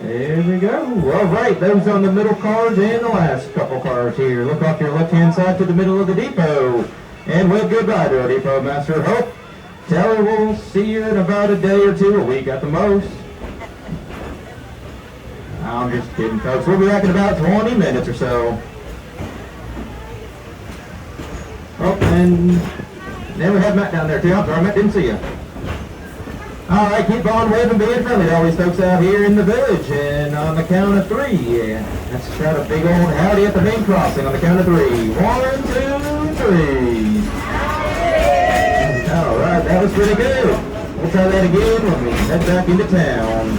There we go. All right, those on the middle cars and the last couple cars here. Look off your left-hand side to the middle of the depot. And wave goodbye to our depot master. Hope. Tell her we'll see you in about a day or two, a week at the most. I'm just kidding, folks. We'll be back in about 20 minutes or so. Oh, and then we have Matt down there too. I'm sorry, Matt, didn't see you. All right, keep on waving, being friendly to all these folks out here in the village. And on the count of three, let's shout a big old howdy at the main crossing on the count of three. 1, 2, 3. All right, that was pretty good. We'll try that again when we head back into town.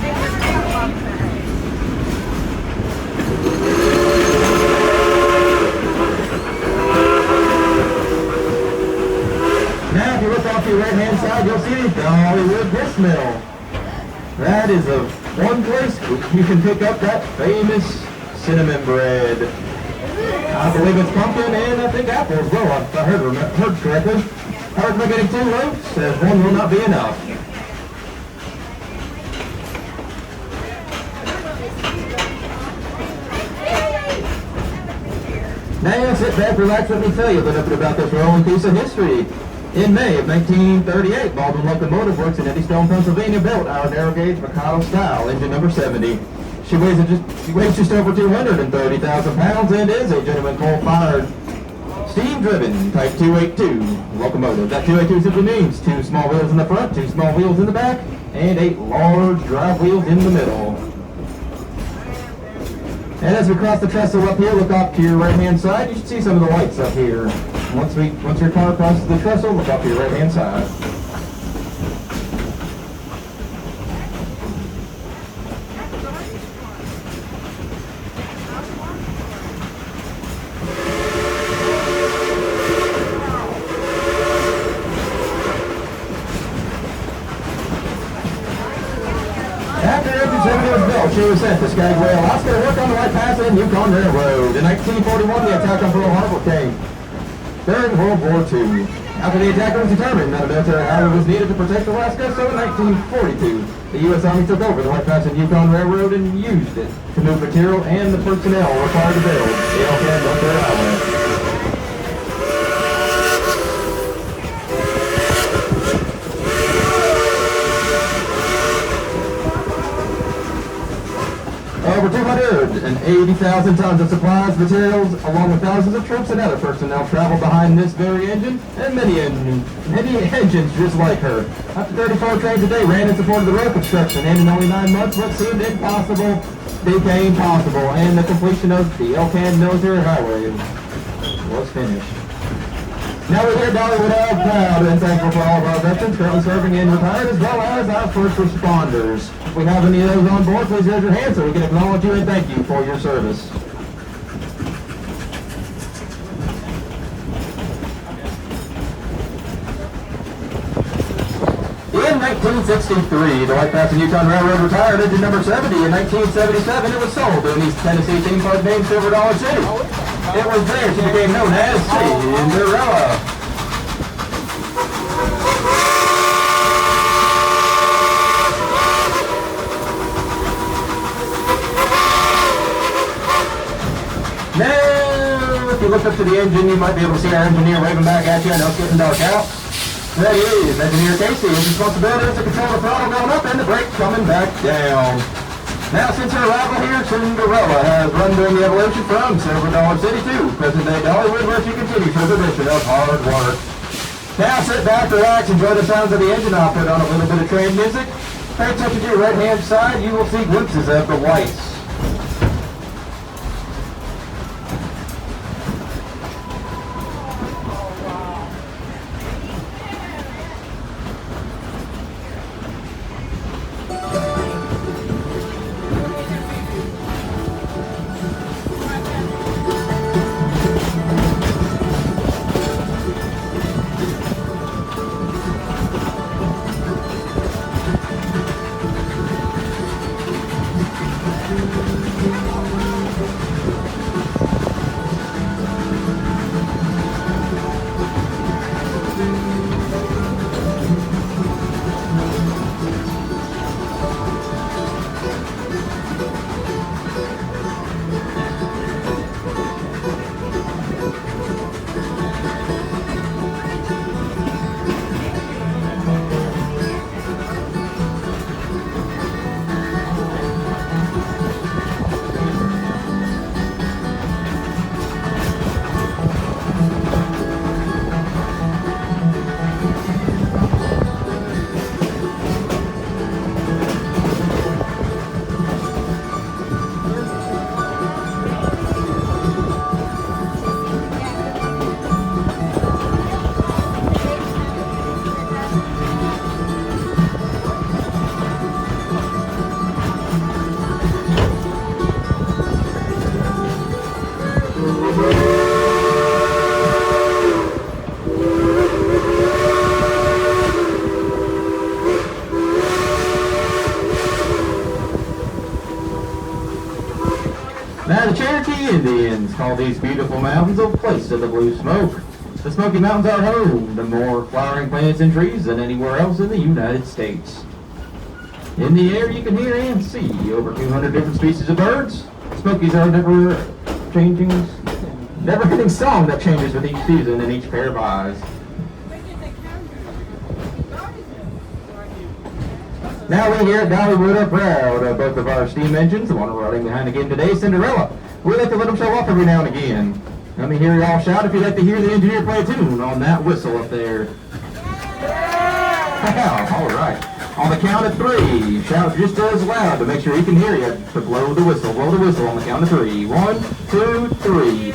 Now, if you look off your right-hand side, you'll see Dollywood grist mill. That is one place you can pick up that famous cinnamon bread. I believe it's pumpkin and I think apple as well. If I heard correctly. I heard we're getting 2 loaves, as one will not be enough. Now sit back, relax, let me tell you a little bit about this rolling piece of history. In May of 1938, Baldwin Locomotive Works in Eddystone, Pennsylvania built our narrow gauge Mikado style engine number 70. She weighs just over 230,000 pounds and is a gentleman coal-fired, steam-driven Type 282 locomotive. That 282 simply means 2 small wheels in the front, 2 small wheels in the back, and 8 large drive wheels in the middle. And as we cross the trestle up here, look off to your right-hand side. You should see some of the lights up here. Once your car crosses the trestle, look off to your right-hand side. After engine 70 was built, she was sent to Skagway, Alaska to work on the White Pass and Yukon Railroad. In 1941, the attack on Pearl Harbor came. During World War II. After the attack, it was determined that a military highway was needed to protect Alaska, so in 1942, the U.S. Army took over the White Pass and Yukon Railroad and used it to move material and the personnel required to build the Yukon Military Highway. Over 280,000 tons of supplies, materials, along with thousands of troops and other personnel traveled behind this very engine, and many engines just like her. Up to 34 trains a day ran in support of the road construction, and in only 9 months, what seemed impossible became possible, and the completion of the Yukon Military Highway was finished. Now we're here at Dollywood, all proud and thankful for all of our veterans currently serving and retired, as well as our first responders. If we have any of those on board, please raise your hand so we can acknowledge you and thank you for your service. In 1963, the White Pass and Yukon Railroad retired engine number 70. In 1977, it was sold to an East Tennessee theme park named Silver Dollar City. It was there she became known as Cinderella. Now, if you look up to the engine, you might be able to see our engineer waving back at you. I know it's getting dark out. There he is, Engineer Casey. His responsibility is to control the throttle going up and the brake coming back down. Now, since her arrival here, Cinderella has run during the evolution from Silver Dollar City to present-day Dollywood, where she continues her tradition of hard work. Now, sit back, relax, enjoy the sounds of the engine. I'll put on a little bit of train music. Pay attention to your right-hand side. You will see glimpses of the whites. Indians call these beautiful mountains a place of the blue smoke. The Smoky Mountains are home to more flowering plants and trees than anywhere else in the United States. In the air you can hear and see over 200 different species of birds. Smokies are never-ending song that changes with each season and each pair of eyes. Now we here at Dollywood are proud of both of our steam engines. The one we're running behind again today, Cinderella. We like to let them show off every now and again. Let me hear you all shout if you'd like to hear the engineer play a tune on that whistle up there. Yeah, all right. On the count of 3, shout just as loud to make sure he can hear you to blow the whistle. Blow the whistle on the count of 3. 1, 2, 3.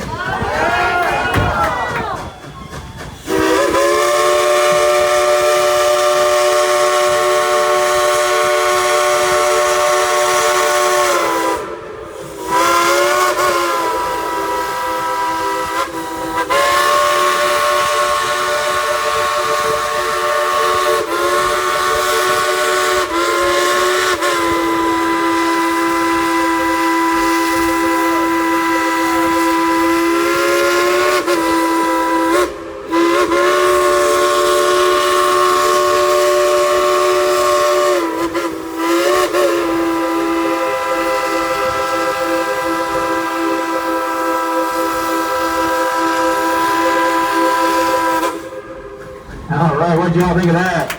All right, what'd y'all think of that?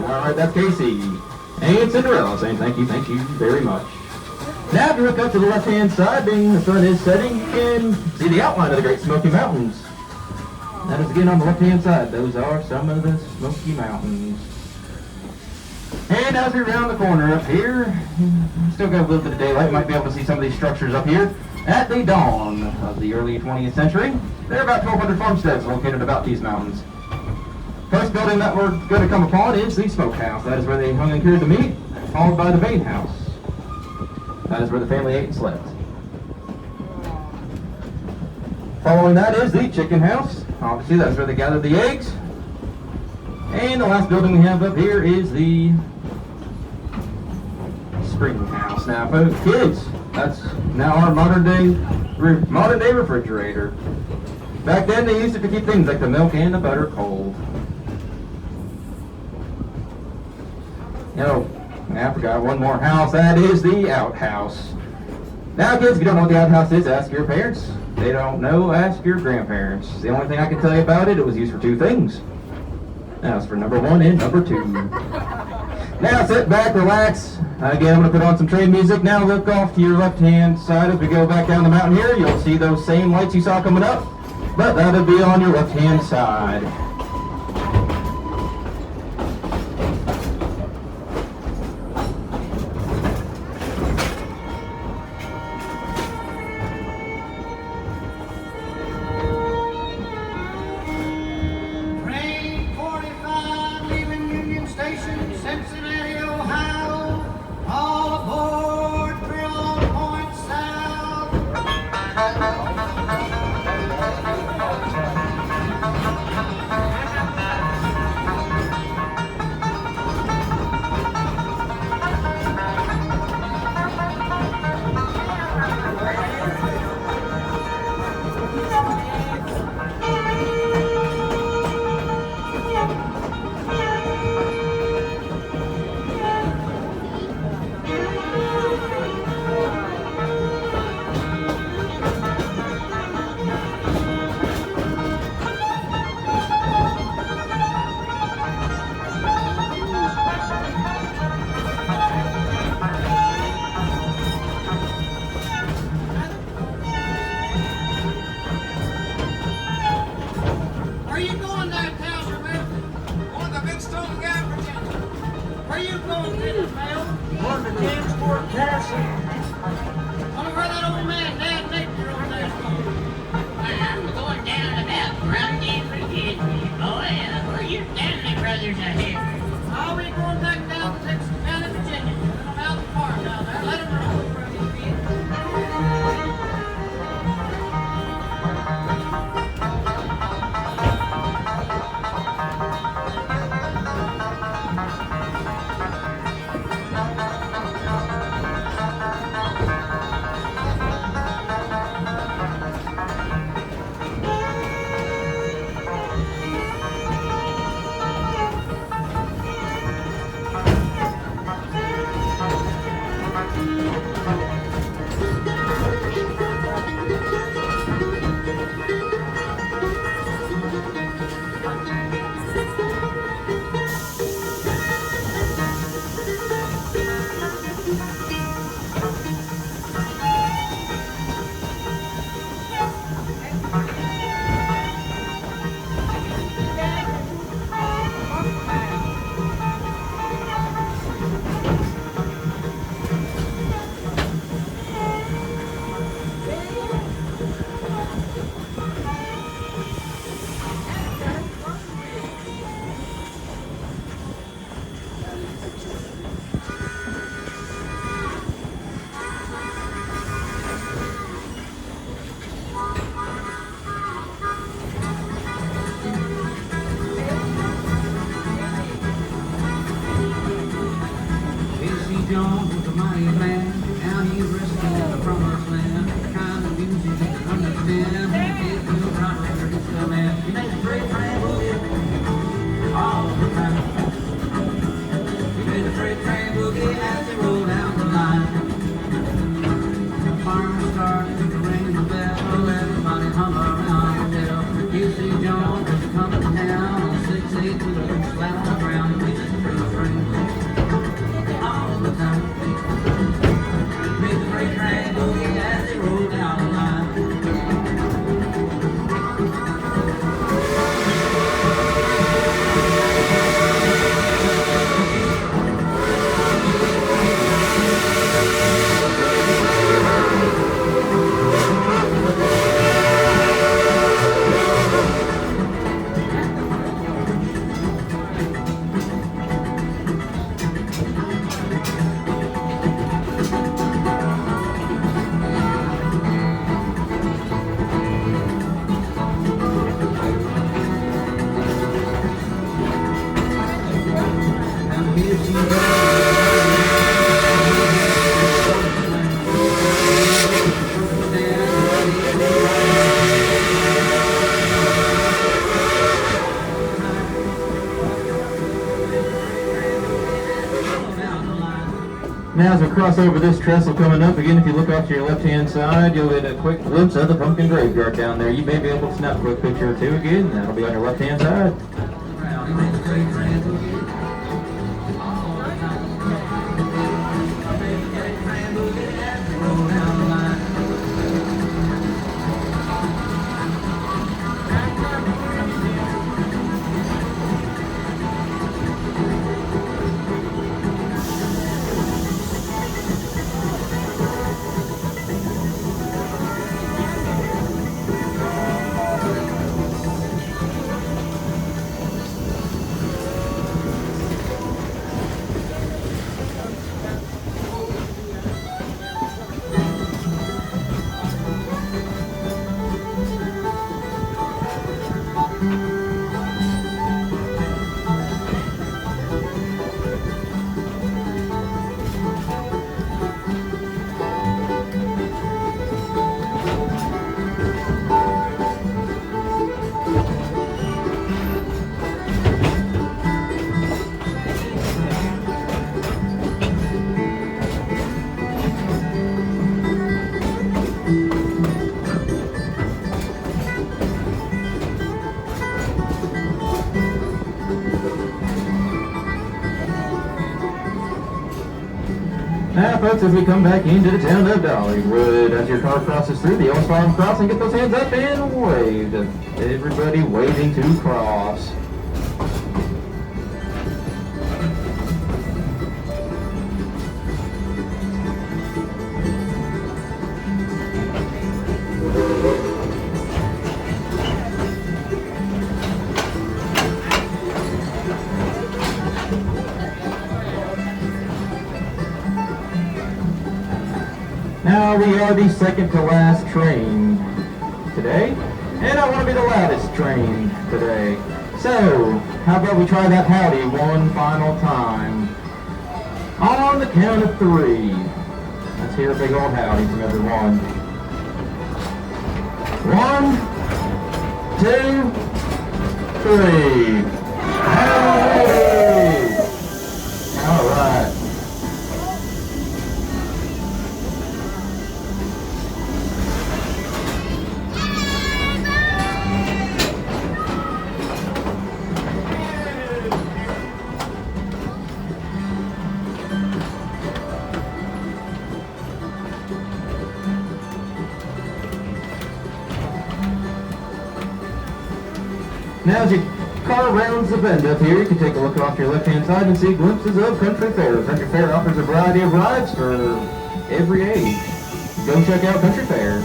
All right, that's Casey. And Cinderella saying thank you very much. Now if you look up to the left-hand side, being the sun is setting, you can see the outline of the Great Smoky Mountains. That is again on the left-hand side. Those are some of the Smoky Mountains. And as we round the corner up here, still got a little bit of daylight, might be able to see some of these structures up here. At the dawn of the early 20th century, there are about 1,200 farmsteads located about these mountains. First building that we're going to come upon is the smokehouse. That is where they hung and cured the meat, followed by the main house. That is where the family ate and slept. Following that is the chicken house. Obviously that's where they gathered the eggs. And the last building we have up here is the spring house. Now, folks, kids, that's now our modern day refrigerator. Back then, they used it to keep things like the milk and the butter cold. Oh, I forgot one more house. That is the outhouse. Now, kids, if you don't know what the outhouse is, ask your parents. They don't know, ask your grandparents. The only thing I can tell you about it, it was used for 2 things. Now it's for number 1 and number 2. Now sit back, relax. Again, I'm going to put on some train music. Now look off to your left-hand side as we go back down the mountain here. You'll see those same lights you saw coming up, but that'll be on your left-hand side. Now as we cross over this trestle coming up, again, if you look off to your left-hand side, you'll get a quick glimpse of the pumpkin graveyard down there. You may be able to snap a quick picture or two again. That'll be on your left-hand side. Now, folks, as we come back into the town of Dollywood, as your car crosses through the Old Farm Crossing, get those hands up and wave. Everybody waving to cross. Now we are the second to last train today, and I want to be the loudest train today. So, how about we try that howdy one final time? On the count of 3. Let's hear a big old howdy from everyone. 1, 2, 3. Howdy! All right. Now as your car rounds the bend up here, you can take a look off your left-hand side and see glimpses of Country Fair. Country Fair offers a variety of rides for every age. Go check out Country Fair.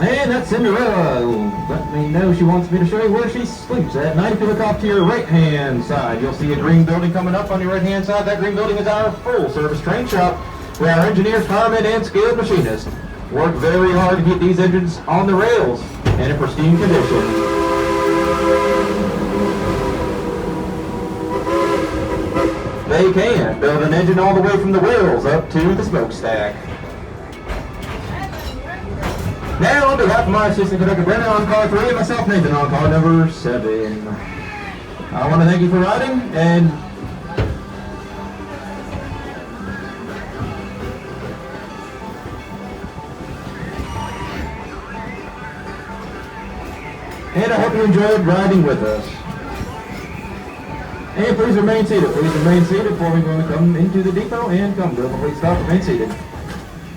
And that's Cinderella. Let me know she wants me to show you where she sleeps at night. If you look off to your right-hand side, you'll see a green building coming up on your right-hand side. That green building is our full-service train shop, where our engineers, firemen, and skilled machinists work very hard to keep these engines on the rails and in pristine condition. They can build an engine all the way from the wheels up to the smokestack. Now, on behalf of my assistant conductor Brennan on car 3 and myself Nathan on car number 7, I want to thank you for riding, and I hope you enjoyed riding with us. And please remain seated. Please remain seated before we come into the depot and come to a complete stop. Remain seated.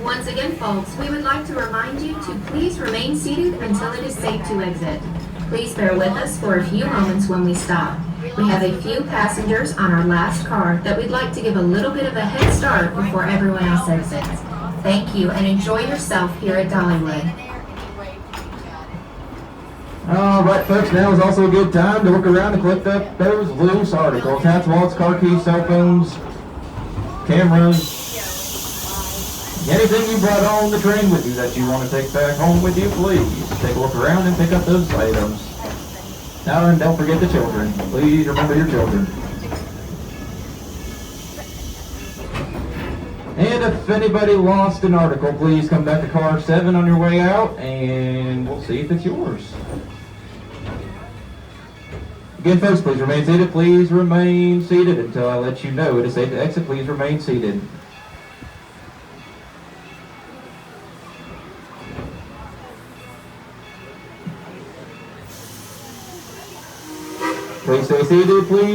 Once again, folks, we would like to remind you to please remain seated until it is safe to exit. Please bear with us for a few moments when we stop. We have a few passengers on our last car that we'd like to give a little bit of a head start before everyone else exits. Thank you, and enjoy yourself here at Dollywood. Alright folks, now is also a good time to look around and collect up those loose articles. Hats, wallets, car keys, cell phones, cameras, anything you brought on the train with you that you want to take back home with you, please take a look around and pick up those items. Now, and don't forget the children. Please remember your children. And if anybody lost an article, please come back to car 7 on your way out, and we'll see if it's yours. Again, folks, please remain seated. Please remain seated until I let you know it is safe to exit. Please remain seated. Please stay seated, please.